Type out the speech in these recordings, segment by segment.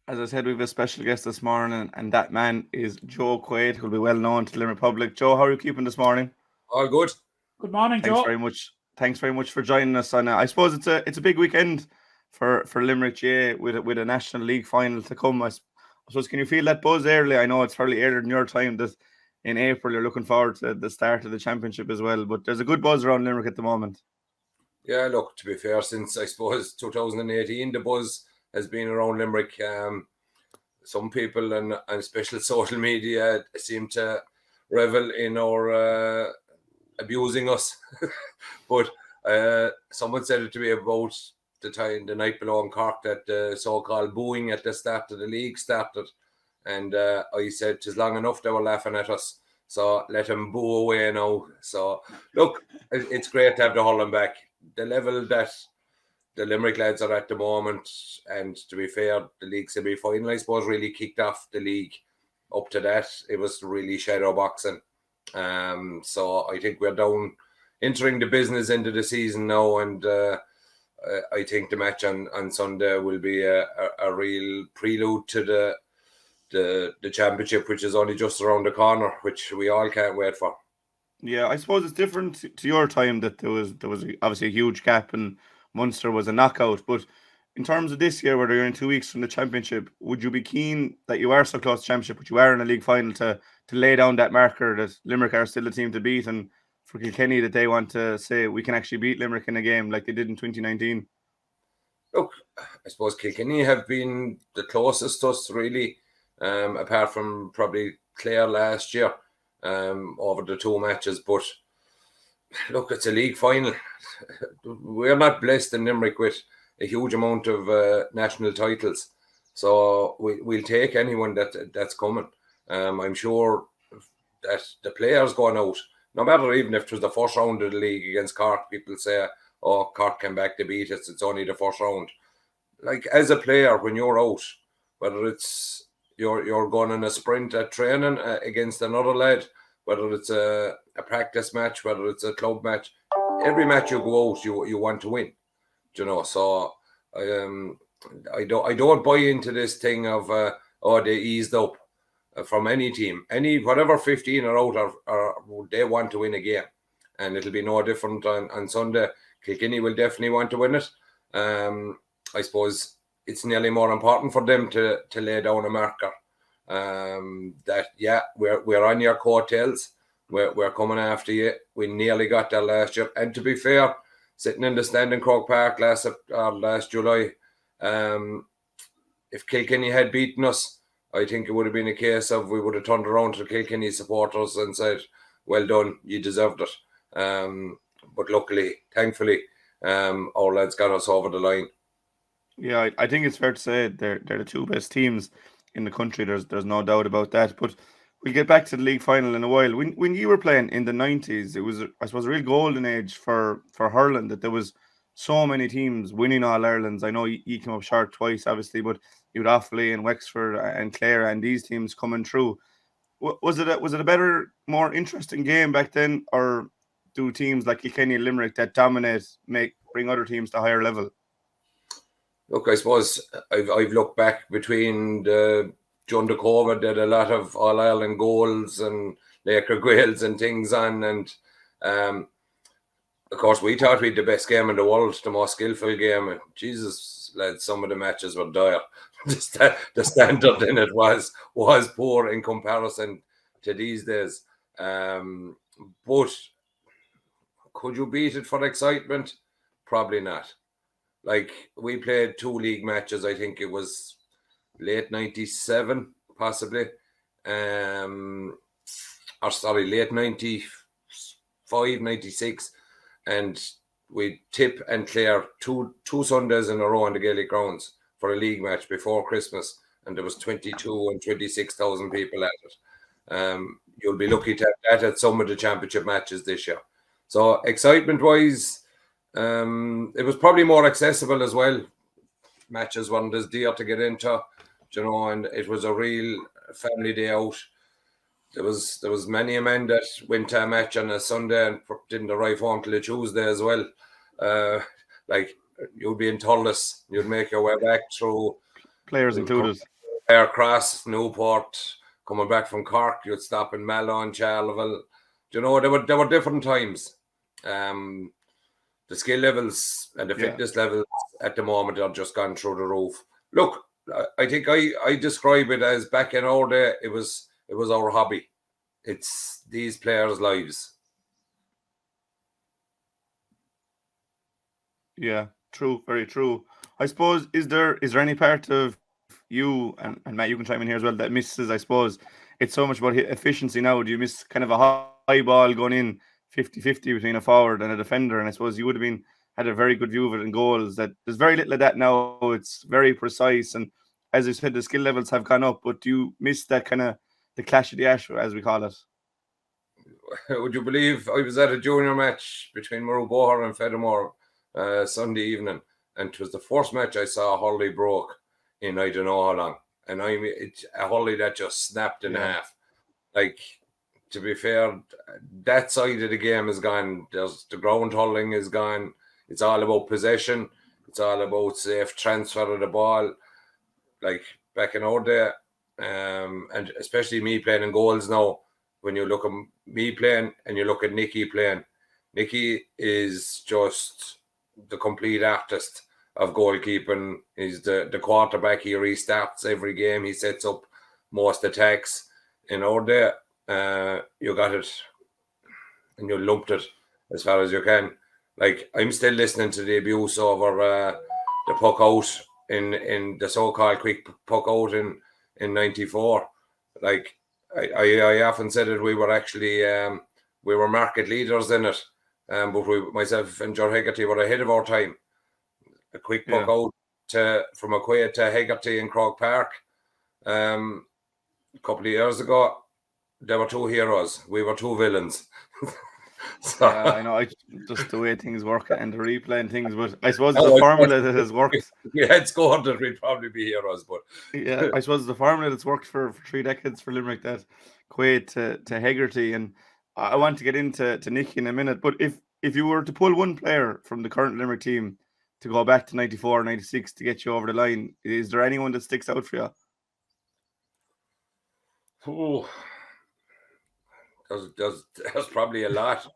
As I said, we have a special guest this morning, and that man is Joe Quaid, who'll be well known to the Limerick public. Joe, how are you keeping this morning? All good. Good morning, Thanks Joe. very much. Thanks very much for joining us. And I suppose it's a big weekend for Limerick GA with a National League final to come. I suppose, can you feel that buzz early? I know it's fairly earlier in your time that in April you're looking forward to the start of the championship as well. But there's a good buzz around Limerick at the moment. Yeah, look, to be fair, since I suppose 2018, the buzz has been around Limerick. Some people and especially social media seem to revel in our abusing us. But someone said it to me about the night below in Cork that the so-called booing at the start of the league started. And I said, "'Tis long enough they were laughing at us. So let them boo away now." So, look, it's great to have the hurling back. The level that the Limerick lads are at the moment, and to be fair, the league semi-final, I suppose, really kicked off the league. Up to that, it was really shadow boxing. So I think we're down entering the business into the season now, and I think the match on Sunday will be a real prelude to the championship, which is only just around the corner, which we all can't wait for. Yeah, I suppose it's different to your time that there was obviously a huge gap and Munster was a knockout. But in terms of this year, where they're in 2 weeks from the championship, would you be keen that you are so close to championship, but you are in a league final to lay down that marker that Limerick are still the team to beat, and for Kilkenny that they want to say we can actually beat Limerick in a game like they did in 2019? Look, I suppose Kilkenny have been the closest to us, really, apart from probably Clare last year over the two matches. But look, it's a league final. We're not blessed in Limerick with a huge amount of national titles. So we'll take anyone that's coming. I'm sure that the players going out, no matter even if it was the first round of the league against Cork, people say, "Oh, Cork came back to beat us. It's only the first round." Like, as a player, when you're out, whether it's you're going in a sprint at training against another lad, whether it's a practice match, whether it's a club match, every match you go out, you want to win. You know, so I don't buy into this thing of they eased up from any team, whatever 15 are out, or they want to win a game, and it'll be no different on Sunday. Kilkenny will definitely want to win it. I suppose it's nearly more important for them to lay down a marker that we're on your coattails, we're coming after you. We nearly got there last year, and to be fair, sitting in the stand in Croke Park last July, if Kilkenny had beaten us, I think it would have been a case of we would have turned around to the Kilkenny supporters and said, "Well done, you deserved it." But luckily, thankfully, our lads got us over the line. Yeah, I think it's fair to say they're the two best teams in the country. There's no doubt about that. But we'll get back to the league final in a while. When you were playing in the 90s, it was, I suppose, a real golden age for hurling, that there was so many teams winning All Irelands. I know you came up short twice, obviously, but you had Offaly and Wexford and Clare and these teams coming through. Was it a better, more interesting game back then, or do teams like Kilkenny and Limerick that dominate bring other teams to a higher level? Look, I suppose I've looked back between John de Cova did a lot of All Ireland goals and Limerick Goals and things on, and of course we thought we had the best game in the world, the most skillful game. And Jesus, lads, some of the matches were dire. The standard in it was poor in comparison to these days. But could you beat it for excitement? Probably not. Like, we played 2 league matches. I think it was late 97, possibly. Late 95, 96. And we Tip and Clare two Sundays in a row on the Gaelic grounds for a league match before Christmas. And there was 22 and 26,000 people at it. You'll be lucky to have that at some of the championship matches this year. So excitement-wise, it was probably more accessible as well. Matches weren't as dear to get into, and it was a real family day out. There was many a man that went to a match on a Sunday and didn't arrive home till a Tuesday as well. Like, you'd be in Thurles, you'd make your way back through players included. Air Cross, Newport, coming back from Cork, you'd stop in Malone, Charleville. You know, there were different times. The skill levels and the fitness levels at the moment are just gone through the roof. Look, I think I describe it as back in our day, it was our hobby. It's these players' lives. Yeah, true, very true. I suppose is there any part of you and Matt, you can chime in here as well, that misses, I suppose, it's so much about efficiency now. Do you miss kind of a high ball going in 50-50 between a forward and a defender? And I suppose you would have had a very good view of it in goals. That there's very little of that now. It's very precise, and as I said, the skill levels have gone up. But do you miss that kind of the clash of the ash, as we call it? Would you believe I was at a junior match between 𝘠𝘬𝘁 and 𝘕𝘰𝘦𝘁𝘁 Sunday evening, and it was the first match I saw hurley broke in I don't know how long, and a hurley that just snapped in half. Like, to be fair, that side of the game is gone. There's the ground hurling is gone. It's all about possession. It's all about safe transfer of the ball. Like back in our day, and especially me playing in goals now. When you look at me playing and you look at Nicky playing, Nicky is just the complete artist of goalkeeping. He's the quarterback. He restarts every game. He sets up most attacks. In our day, you got it and you lumped it as far as you can. Like, I'm still listening to the abuse over the puck out in the so-called quick puck out in 94. Like, I often said that we were actually we were market leaders in it, but myself and 𝘠𝘱𝘰𝘪𝘍𝘗 were ahead of our time. A quick puck out from a 𝘠𝘱𝘰𝘪𝘍𝘗 to 𝘱𝘰𝘪𝘍𝘗 in Croke Park a couple of years ago. There were two heroes. We were two villains. So, yeah, I know. Just the way things work and the replay and things, but I suppose the formula that has worked. If we had scored that, we'd probably be heroes. But yeah, I suppose the formula that's worked for 3 decades for Limerick, that Quaid to 𝘰𝘰𝘪𝘍𝘗, and I want to get into Nicky in a minute. But if you were to pull one player from the current Limerick team to go back to 94, 96 to get you over the line, is there anyone that sticks out for you? Oh, there's probably a lot,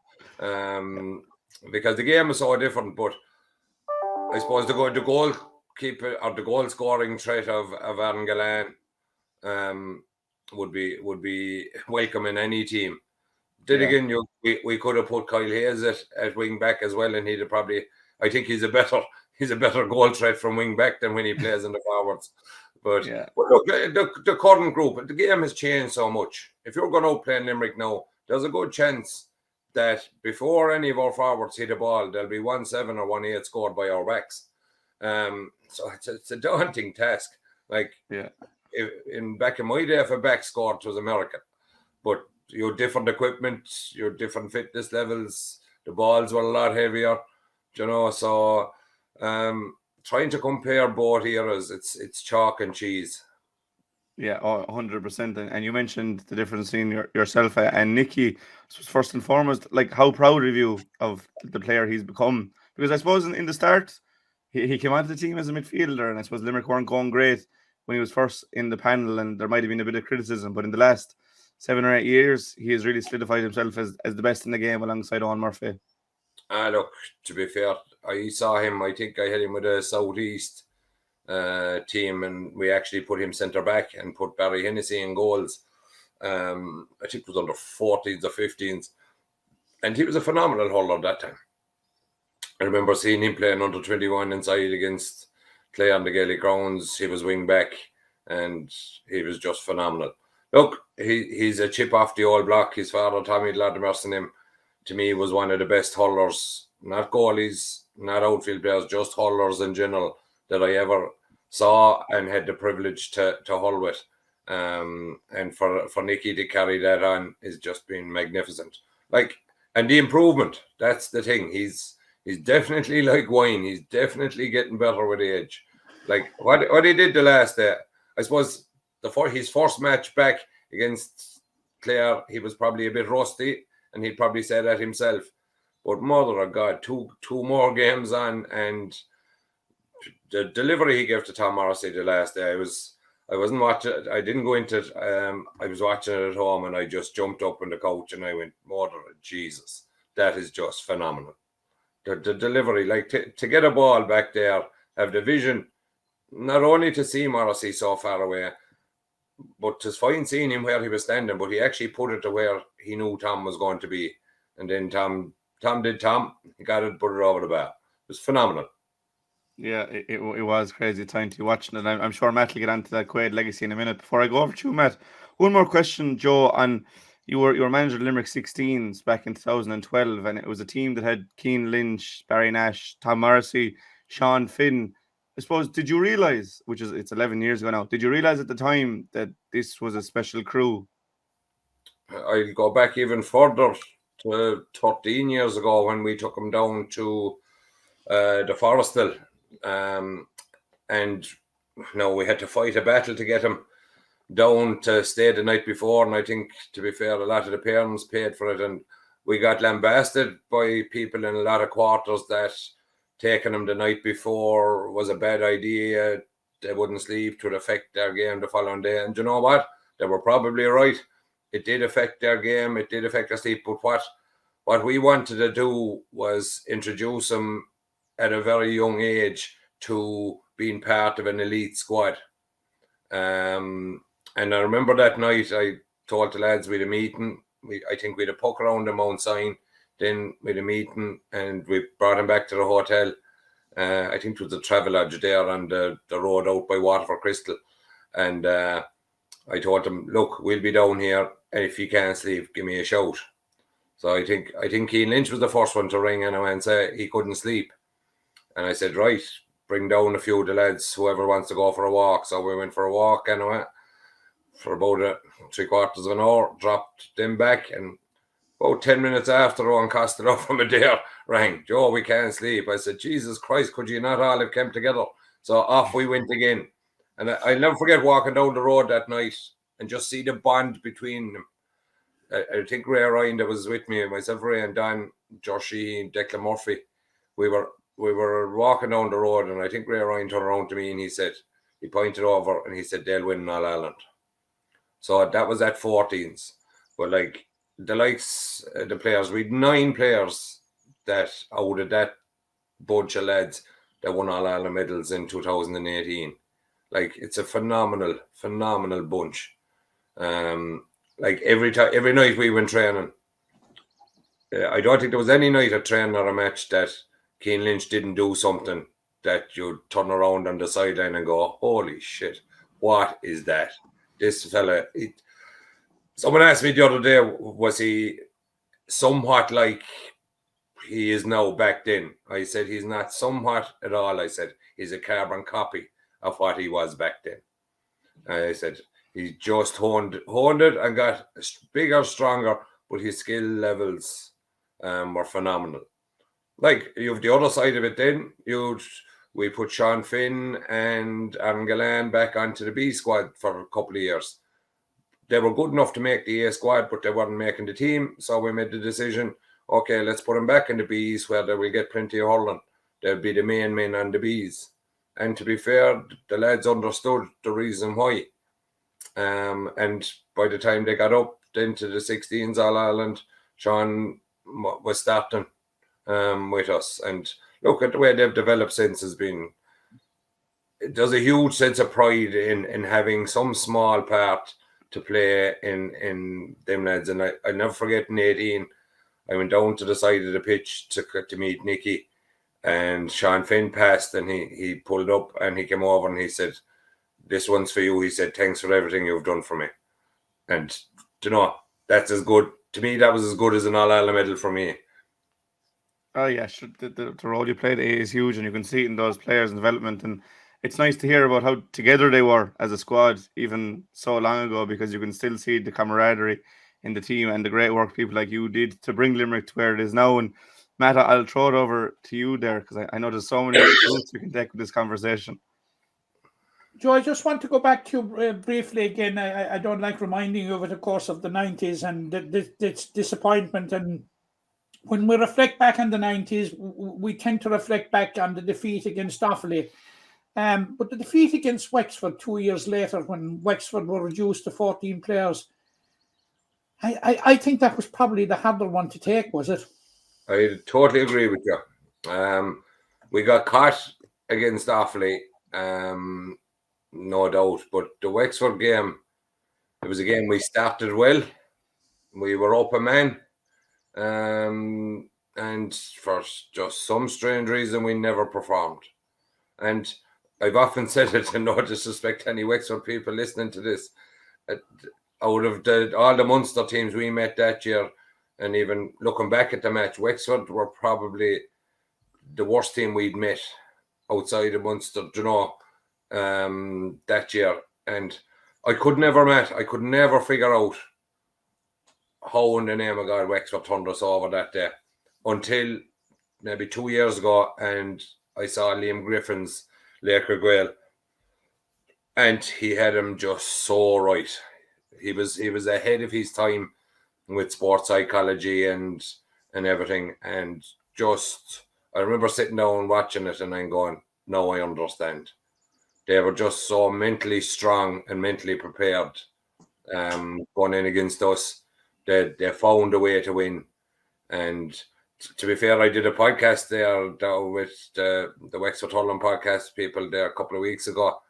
because the game is so different. But I suppose the goalkeeper or the goal scoring threat of Aaron Gillane would be welcome in any team. Then again, we could have put Kyle Hayes at wing back as well, and he'd have probably. I think he's a better goal threat from wing back than when he plays in the forwards. But look, the current group, the game has changed so much. If you're going out playing Limerick now, there's a good chance that before any of our forwards hit a ball, there'll be 1-7 or 1-8 scored by our backs. So it's a daunting task. Like, back in my day, if a back scored, it was a miracle. But you had different equipment, you had different fitness levels. The balls were a lot heavier, you know. So trying to compare both eras, it's chalk and cheese. Yeah, 100%. And you mentioned the difference between yourself and Nicky. First and foremost, like, how proud of you of the player he's become? Because I suppose in the start, he came onto the team as a midfielder, and I suppose Limerick weren't going great when he was first in the panel, and there might have been a bit of criticism. But in the last 7 or 8 years, he has really solidified himself as the best in the game alongside Eoin Murphy. Look, to be fair, I saw him. I think I had him with a Southeast team, and we actually put him centre back and put Barry Hennessy in goals. I think it was under 14s or 15s, and he was a phenomenal hurler that time. I remember seeing him playing under 21 inside against Clare on the Gaelic grounds. He was wing back, and he was just phenomenal. Look, he's a chip off the old block. His father, Tommy Latimerson, to me, was one of the best hurlers, not goalies, not outfield players, just hurlers in general that I ever saw and had the privilege to hurl with. And for Nicky to carry that on is just been magnificent. Like, and the improvement, that's the thing. He's definitely like wine. He's definitely getting better with age. Like what he did the last day, I suppose his first match back against Clare, he was probably a bit rusty, and he'd probably say that himself. But mother of God, two more games on, and the delivery he gave to Tom Morrissey the last day, I wasn't watching it. I didn't go into it. I was watching it at home, and I just jumped up on the couch and I went, "Mother of Jesus, that is just phenomenal." The delivery, like to get a ball back there, have the vision, not only to see Morrissey so far away, but it's fine seeing him where he was standing, but he actually put it to where he knew Tom was going to be. And then Tom did Tom. He got it, put it over the bar. It was phenomenal. Yeah, it was crazy time to be watching it. I'm sure Matt will get onto that Quaid legacy in a minute. Before I go over to you, Matt, one more question, Joe, on you were manager of Limerick 16s back in 2012, and it was a team that had Keane, Lynch, Barry Nash, Tom Morrissey, Sean Finn. I suppose, did you realise, it's 11 years ago now, did you realise at the time that this was a special crew? I'll go back even further to 13 years ago when we took him down to the Forrestal. And we had to fight a battle to get him down to stay the night before. And I think, to be fair, a lot of the parents paid for it. And we got lambasted by people in a lot of quarters that taking him the night before was a bad idea. They wouldn't sleep, to affect their game the following day. And you know what? They were probably right. It did affect their game. It did affect their sleep. But what we wanted to do was introduce him at a very young age to being part of an elite squad. And I remember that night I told the lads we had a meeting. I think we had a puck around the Mount Sign. Then we had a meeting and we brought him back to the hotel. I think it was the Travelodge there on the road out by Waterford Crystal. And I told him, look, we'll be down here, and if you can't sleep, give me a shout. So I think Keane Lynch was the first one to ring anyway and say he couldn't sleep. And I said, right, bring down a few of the lads, whoever wants to go for a walk. So we went for a walk anyway for about 3/4 of an hour, dropped them back, and about 10 minutes after, Owen Costello from Adair rang, Joe, we can't sleep. I said, Jesus Christ, could you not all have come together? So off we went again. And I'll never forget walking down the road that night and just see the bond between them. I think Ray Ryan that was with me, myself, Ray and Dan, Joshie and Declan Murphy, we were walking down the road, and I think Ray Ryan turned around to me and he pointed over and he said, they'll win in All-Ireland. So that was at 14s. But like the likes, the players, we had 9 players that out of that bunch of lads that won All-Ireland medals in 2018. Like, it's a phenomenal bunch. Like every night we went training, I don't think there was any night of training or a match that Keane Lynch didn't do something that you'd turn around on the sideline and go, holy shit, what is that? This fella, someone asked me the other day, was he somewhat like he is now back then? I said, he's not somewhat at all. I said, he's a carbon copy of what he was back then. I said, he just honed it and got bigger, stronger, but his skill levels were phenomenal. Like, you have the other side of it then. We put Sean Finn and Aaron Gallan back onto the B squad for a couple of years. They were good enough to make the A squad, but they weren't making the team. So we made the decision, okay, let's put them back in the Bs where they will get plenty of hurling. They'll be the main men on the Bs. And to be fair, the lads understood the reason why. And by the time they got up into the 16s All-Ireland, Sean was starting with us. And look at the way they've developed since. There's a huge sense of pride in having some small part to play in them lads. And I never forget in 18, I went down to the side of the pitch to meet Nicky, and Sean Finn passed, and he pulled up and he came over and he said, this one's for you. He said, thanks for everything you've done for me. And you know, that's as good to me. That was as good as an All-Ireland medal for me. Oh yeah, sure. The role you played is huge, and you can see it in those players' development. And it's nice to hear about how together they were as a squad, even so long ago, because you can still see the camaraderie in the team and the great work people like you did to bring Limerick to where it is now. And Matt, I'll throw it over to you there, because I know there's so many routes we can take with this conversation. Joe, I just want to go back to you briefly again. I don't like reminding you over the course of the 90s and this disappointment. And when we reflect back on the 90s, we tend to reflect back on the defeat against Offaly. But the defeat against Wexford 2 years later, when Wexford were reduced to 14 players, I think that was probably the harder one to take, was it? I totally agree with you. We got caught against Offaly, no doubt. But the Wexford game, it was a game we started well. We were up a man. And for just some strange reason, we never performed. And I've often said it, and no disrespect to any Wexford people listening to this, out of all the Munster teams we met that year, and even looking back at the match, Wexford were probably the worst team we'd met outside of Munster, that year. And I could never figure out how in the name of God Wexford turned us over that day, until maybe 2 years ago, and I saw Liam Griffin's 𝘚𝘱𝘵 𝘔𝘬𝘪𝘢𝘵, and he had him just so right. He was ahead of his time with sports psychology and everything, and just I remember sitting down watching it and I'm going, now I understand. They were just so mentally strong and mentally prepared going in against us. They found a way to win. And to be fair, I did a podcast there with the Wexford Hurling podcast people there a couple of weeks ago,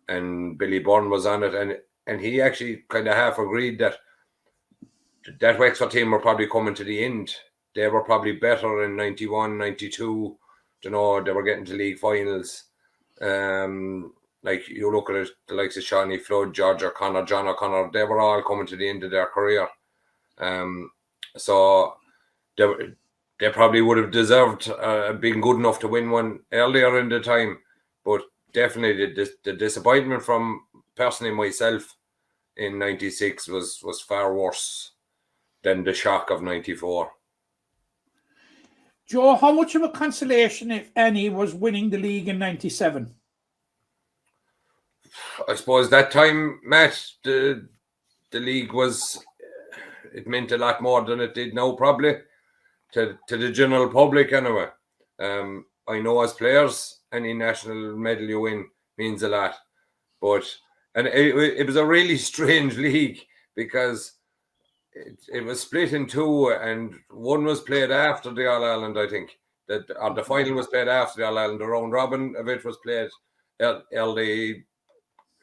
and Billy Byrne was on it, and he actually kind of half agreed that Wexford team were probably coming to the end. They were probably better in 91, 92. They were getting to league finals. Like you look at it, the likes of Shawnee Flood, George O'Connor, John O'Connor, they were all coming to the end of their career. So they probably would have deserved being good enough to win one earlier in the time. But definitely the disappointment from personally myself in 96 was far worse than the shock of 94. Joe, how much of a consolation, if any, was winning the league in 97? I suppose that time, Matt, the league it meant a lot more than it did now, probably, to the general public anyway. I know as players, any national medal you win means a lot. And it was a really strange league, because it was split in two, and one was played after the All-Ireland, I think. Or the final was played after the All-Ireland. The round robin of it was played early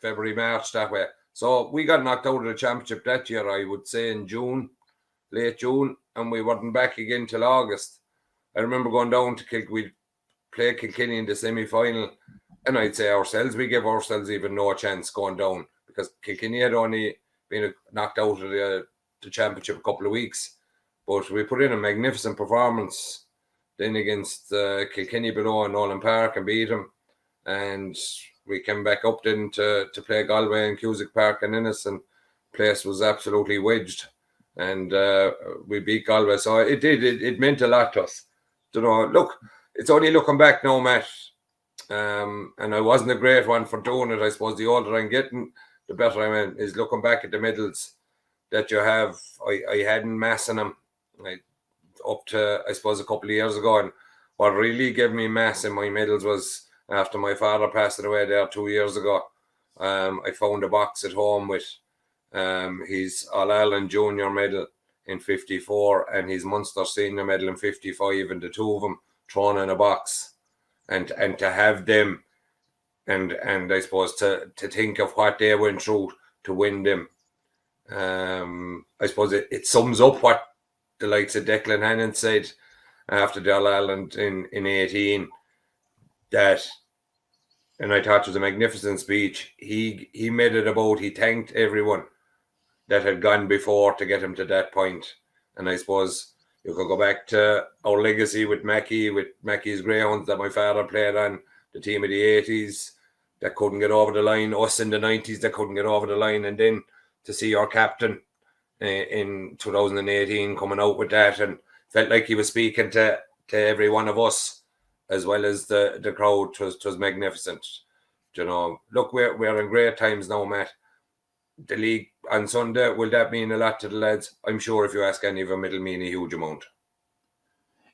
February, March, that way. So we got knocked out of the championship that year, I would say, in June, late June, and we weren't back again till August. I remember going down to we'd play Kilkenny in the semi-final, and I'd say we gave ourselves even no chance going down, because Kilkenny had only been knocked out of the championship a couple of weeks. But we put in a magnificent performance then against Kilkenny below in Nolan Park and beat them. And we came back up then to play Galway in Cusack Park in Ennis, and place was absolutely wedged. And we beat Galway. So it meant a lot to us. Look, it's only looking back now, Matt. And I wasn't a great one for doing it. I suppose the older I'm getting, the better I am, is looking back at the medals that you have. I hadn't massing them up to, I suppose, a couple of years ago. And what really gave me mass in my medals was after my father passed away there 2 years ago. I found a box at home with his All-Ireland junior medal in 54 and his Munster senior medal in 55, and the two of them thrown in a box. And to have them, and I suppose to think of what they went through to win them, I suppose it sums up what the likes of Declan Hannon said after the All-Ireland in 18, that, and I thought it was a magnificent speech. He made it about, he thanked everyone that had gone before to him to that point. And I suppose you could go back to our legacy with Mackey's Greyhounds that my father played on, the team of the 80s that couldn't get over the line, us in the 90s that couldn't get over the line, and then to see our captain in 2018 coming out with that, and felt like he was speaking to every one of us as well as the crowd. It was magnificent. Look, we're in great times now, Matt. The league on Sunday, will that mean a lot to the lads? I'm sure if you ask any of them, it'll mean a huge amount.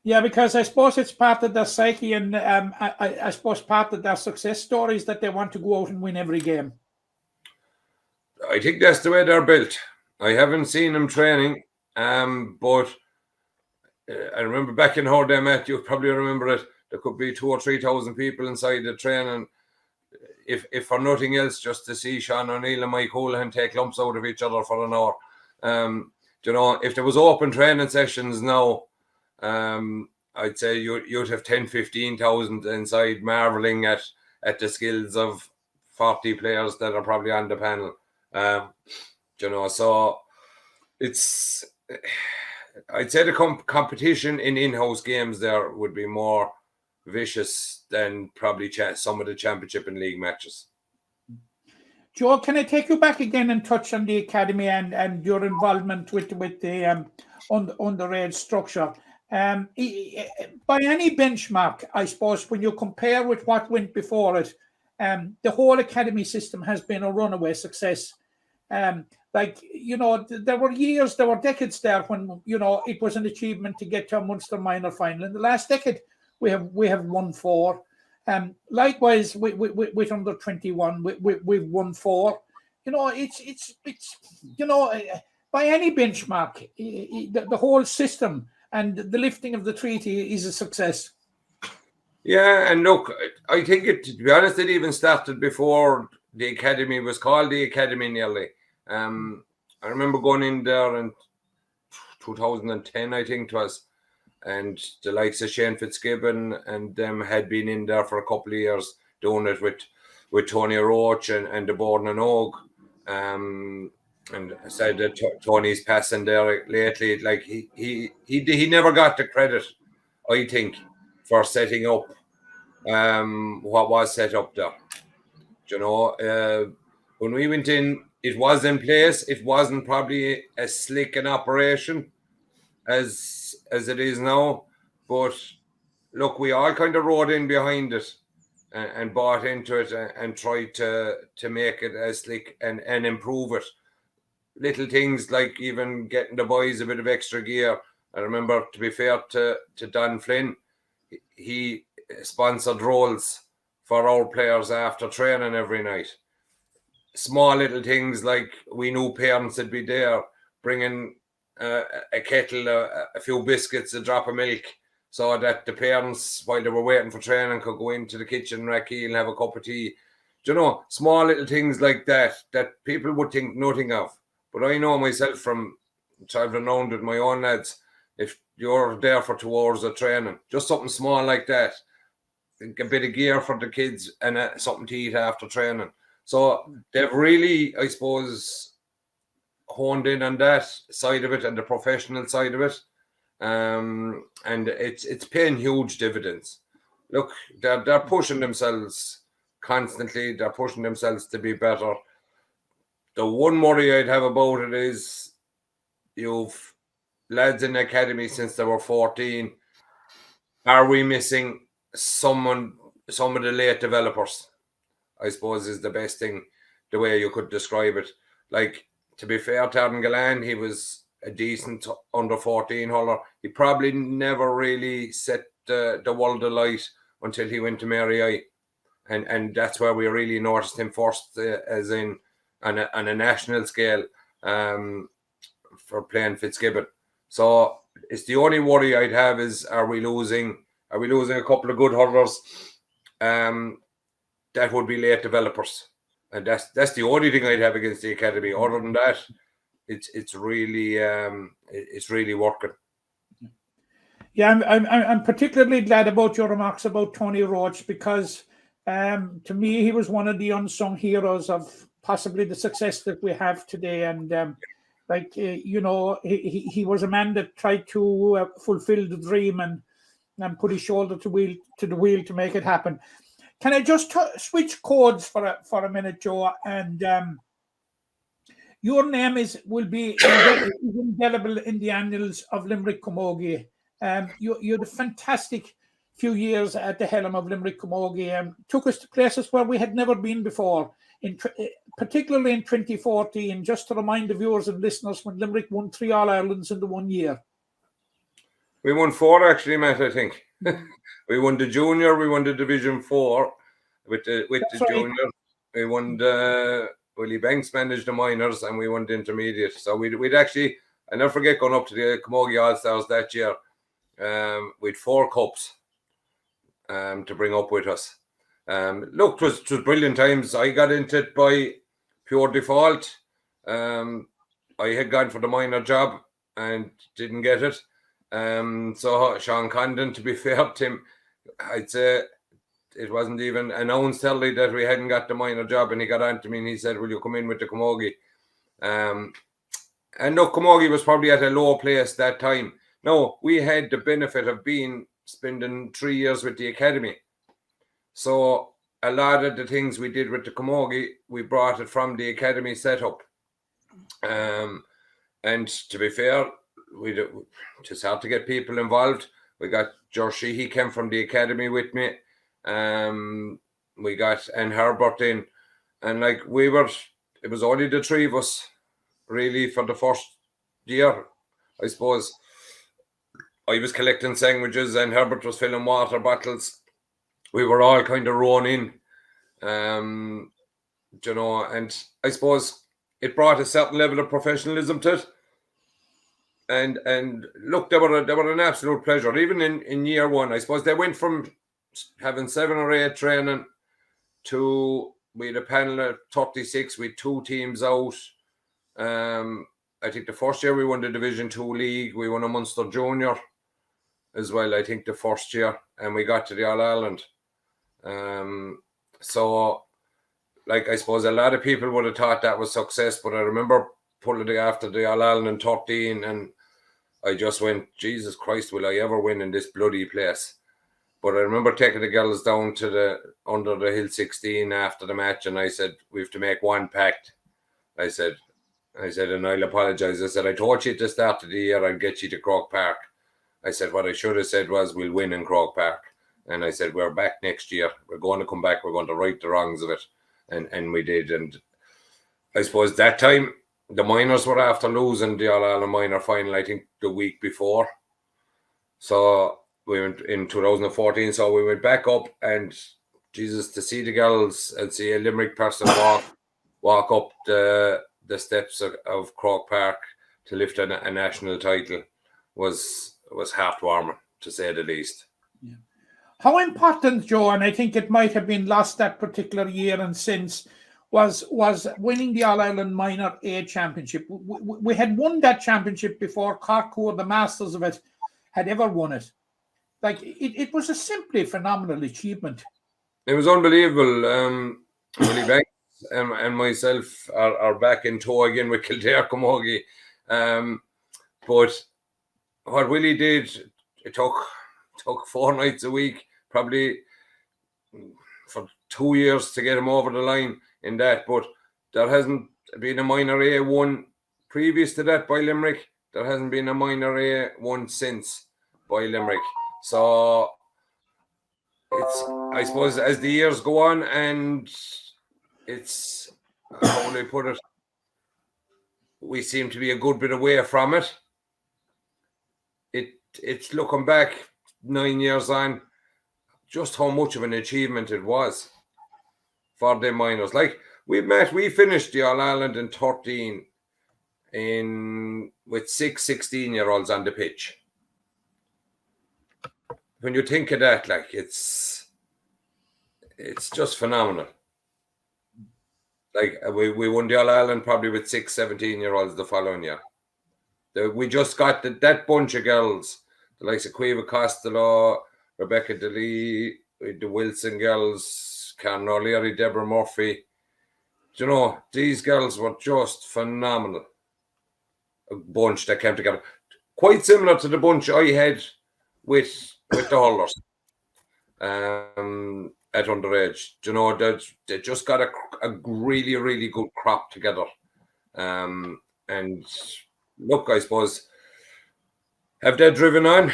Yeah, because I suppose it's part of their psyche, and I suppose part of their success stories that they want to go out and win every game. I think that's the way they're built. I haven't seen them training, but I remember back in our day, Matt, you probably remember it. There could be 2,000 or 3,000 people inside the training, if for nothing else, just to see Sean O'Neill and Mike Houlihan take lumps out of each other for an hour. You know, if there was open training sessions now, I'd say you'd have 10, 15,000 inside marveling at the skills of 40 players that are probably on the panel. You know, so it's, I'd say the competition in-house games there would be more vicious than probably some of the championship and league matches. Joe, can I take you back again and touch on the academy and your involvement with the underage structure? By any benchmark, I suppose, when you compare with what went before it, the whole academy system has been a runaway success. Like, you know, there were decades there when, you know, it was an achievement to get to a Munster minor final. In the last decade, we have won 4. Likewise, with under 21, we've won 4. You know, it's you know, by any benchmark, the whole system and the lifting of the treaty is a success. Yeah, and look, I think to be honest, it even started before the academy was called the academy nearly. I remember going in there in 2010, I think it was, and the likes of Shane Fitzgibbon and them had been in there for a couple of years doing it with Tony Roach and the 𝘠𝘪𝘮𝘳𝘅. And I said that Tony's passing there lately. Like he never got the credit, I think, for setting up what was set up there. You know, when we went in, it was in place. It wasn't probably as slick an operation as it is now. But look, we all kind of rode in behind it and bought into it and tried to make it as slick and improve it. Little things like even getting the boys a bit of extra gear. I remember, to be fair to Don Flynn, he sponsored rolls for our players after training every night. Small little things like we knew parents would be there, bringing a kettle, a few biscuits, a drop of milk, so that the parents, while they were waiting for training, could go into the kitchen racky and have a cup of tea. Do you know, small little things like that people would think nothing of. But I know myself from traveling around with my own lads, if you're there for 2 hours of training, just something small like that, a bit of gear for the kids and something to eat after training. So they've really, I suppose, honed in on that side of it and the professional side of it. And it's paying huge dividends. Look, they're pushing themselves constantly. They're pushing themselves to be better. The one worry I'd have about it is you've lads in the academy since they were 14. Are we missing some of the late developers? I suppose is the best thing, the way you could describe it. Like, to be fair to Aaron Gillan, he was a decent under 14 hurler. He probably never really set the world alight until he went to Mary I. And that's where we really noticed him first, as in on a national scale, for playing Fitzgibbon. So it's the only worry I'd have is, are we losing a couple of good hurlers? That would be late developers, and that's the only thing I'd have against the academy. Other than that, it's really working. Yeah, I'm particularly glad about your remarks about Tony Roach, because to me he was one of the unsung heroes of possibly the success that we have today. And you know, he was a man that tried to fulfill the dream and put his shoulder to the wheel to make it happen. Can I just switch codes for a minute, Joe? And your name will be indelible in the annals of Limerick Camogie. You had a fantastic few years at the helm of Limerick Camogie. Took us to places where we had never been before, particularly in 2014. Just to remind the viewers and listeners, when Limerick won 3 All-Irelands in the 1 year. We won 4 actually, Matt, I think. We won the junior, we won the Division 4 with the Right. junior. We won the Willie Banks managed the minors, and we won the intermediate. So we'd actually, I never forget going up to the camogie All-Stars that year. We'd 4 cups to bring up with us. Look, it was brilliant times. I got into it by pure default. I had gone for the minor job and didn't get it. So Sean Condon, to be fair to him, I'd say it wasn't even announced early that we hadn't got the minor job, and he got on to me and he said, will you come in with the camogie? And look, camogie was probably at a low place that time. No, we had the benefit of spending 3 years with the academy. So a lot of the things we did with the camogie, we brought it from the academy setup. And to be fair, it's hard to get people involved. We got �𝘱𝘰𝘫𝘵, he came from the academy with me. We got Herbert in, and like it was only the 3 of us really for the first year. I suppose I was collecting sandwiches and Herbert was filling water bottles. We were all kind of rowing in, you know, and I suppose it brought a certain level of professionalism to it. And look, they were an absolute pleasure. Even in year 1, I suppose they went from having 7 or 8 training to we had a panel of 36 with 2 teams out. I think the first year we won the Division 2 league. We won a Munster Junior as well, I think the first year, and we got to the All-Ireland. So, like, I suppose a lot of people would have thought that was success, but I remember pulling it after the All-Ireland in 13, and I just went, Jesus Christ, will I ever win in this bloody place? But I remember taking the girls down to under the Hill 16 after the match, and I said, we have to make one pact. I said, and I'll apologise. I said, I told you at the start of the year I'd get you to Croke Park. I said, what I should have said was, we'll win in Croke Park. And I said, we're back next year. We're going to come back. We're going to right the wrongs of it. And we did. And I suppose that time, the minors were after losing the All-Ireland minor final, I think, the week before. So we went in 2014. So we went back up, and Jesus, to see the girls and see a Limerick person walk up the steps of Croke Park to lift a national title was heartwarming, to say the least. Yeah. How important, Joe, and I think it might have been lost that particular year and since, was winning the All-Ireland Minor A Championship. We had won that championship before Cork, who were the masters of it, had ever won it. Like, it was a simply phenomenal achievement. It was unbelievable. Willie Banks and myself are back in tow again with Kildare Camogie. But what Willie did, it took 4 nights a week, probably for 2 years to get him over the line in that. But there hasn't been a minor A won previous to that by Limerick. There hasn't been a minor A won since by Limerick. So it's, I suppose, as the years go on, and it's, how will I put it, we seem to be a good bit away from it. It's looking back 9 years on, just how much of an achievement it was for the minors. Like, we finished the All-Ireland in 13 with 6 16-year-olds on the pitch. When you think of that, like, it's just phenomenal. Like, we won the All-Ireland probably with 6 17-year-olds the following year. We just got that bunch of girls, the likes of 𝘠𝘵 Costello, Rebecca DeLee, the Wilson girls, Karen O'Leary, Deborah Murphy. You know, these girls were just phenomenal. A bunch that came together. Quite similar to the bunch I had with the hurlers at underage. You know, they just got a really, really good crop together. And look, I suppose, have they driven on?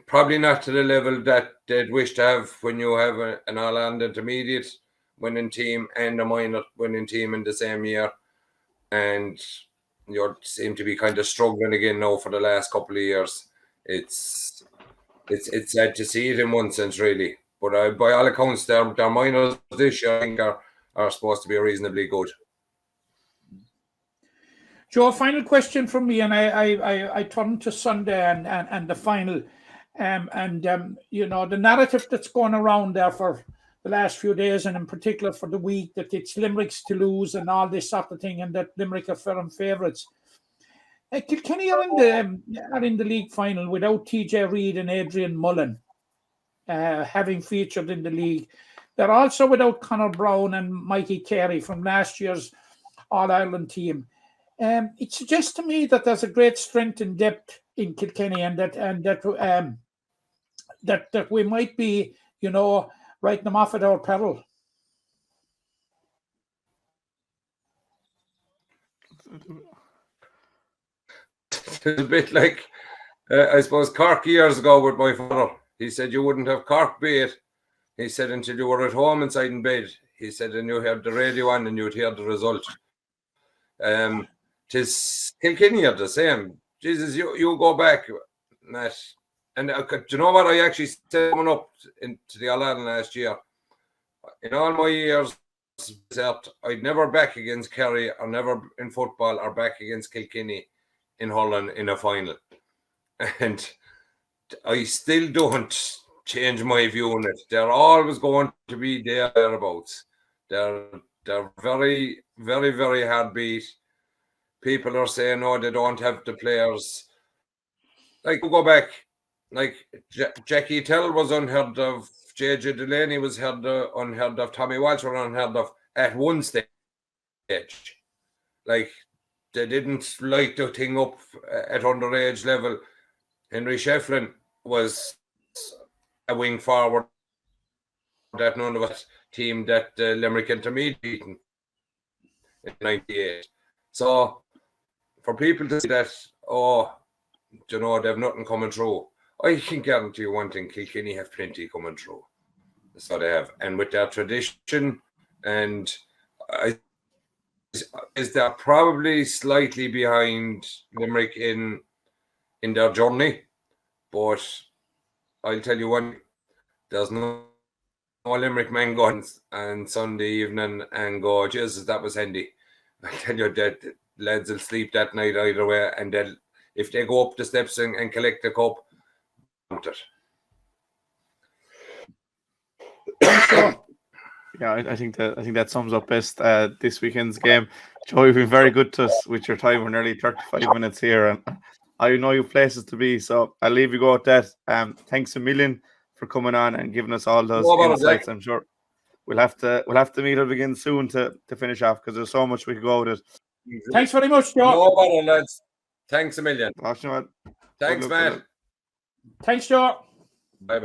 Probably not to the level that they'd wish to have when you have an All-Ireland intermediate winning team and a minor winning team in the same year. And you seem to be kind of struggling again now for the last couple of years. it's sad to see it in one sense, really. But by all accounts, their minors this year, I think, are supposed to be reasonably good. Joe, final question from me, and I turn to Sunday and the final, you know, the narrative that's going around there for the last few days, and in particular for the week, that it's Limericks to lose and all this sort of thing, and that Limerick are firm favourites. Kilkenny are in the league final without TJ Reid and Adrian Mullen having featured in the league. They're also without Conor Brown and Mikey Carey from last year's All-Ireland team. It suggests to me that there's a great strength and depth in Kilkenny, and that we might be, you know, writing them off at our peril. It's a bit like, I suppose, Cork years ago with my father. He said you wouldn't have Cork beat. He said until you were at home inside in bed. He said, and you had the radio on and you'd hear the result. Tis Kilkenny are the same. Jesus, you go back, Matt. And do you know what? I actually set one up into the All-Ireland last year. In all my years, I'd never back against Kerry, or never in football, or back against Kilkenny in hurling in a final. And I still don't change my view on it. They're always going to be thereabouts. They're very, very, very hard beat. People are saying, no, they don't have the players. Like, go back, like �𝘱𝘰𝘪𝘮𝘳𝘪𝘢𝘵 was unheard of, 𝘕𝘰𝘷𝘦𝘭𝘴 was unheard of, Tommy Walsh were unheard of at one stage. Like, they didn't light the thing up at underage level. Henry Shefflin was a wing forward that none of us team that Limerick Intermediate beaten in '98. So for people to say that, oh, you know, they've nothing coming through, I can guarantee you one thing: Kilkenny have plenty coming through. So they have, and with their tradition, and is they're probably slightly behind Limerick in their journey, but I'll tell you one: there's no Limerick man going on Sunday evening and go, Jesus, that was handy. I tell you that lads will sleep that night either way, and they'll, if they go up the steps and collect the cup, want it. Yeah, I think that sums up best this weekend's game. Joe, you've been very good to us with your time. We're nearly 35 minutes here, and I know you've places to be, so I'll leave you go with that. Thanks a million for coming on and giving us all those insights. I'm sure we'll have to meet up again soon to finish off, because there's so much we could go with it. Thanks very much, Joe. No bother, lads. Thanks a million. Thanks, man. Thanks, Joe. Bye.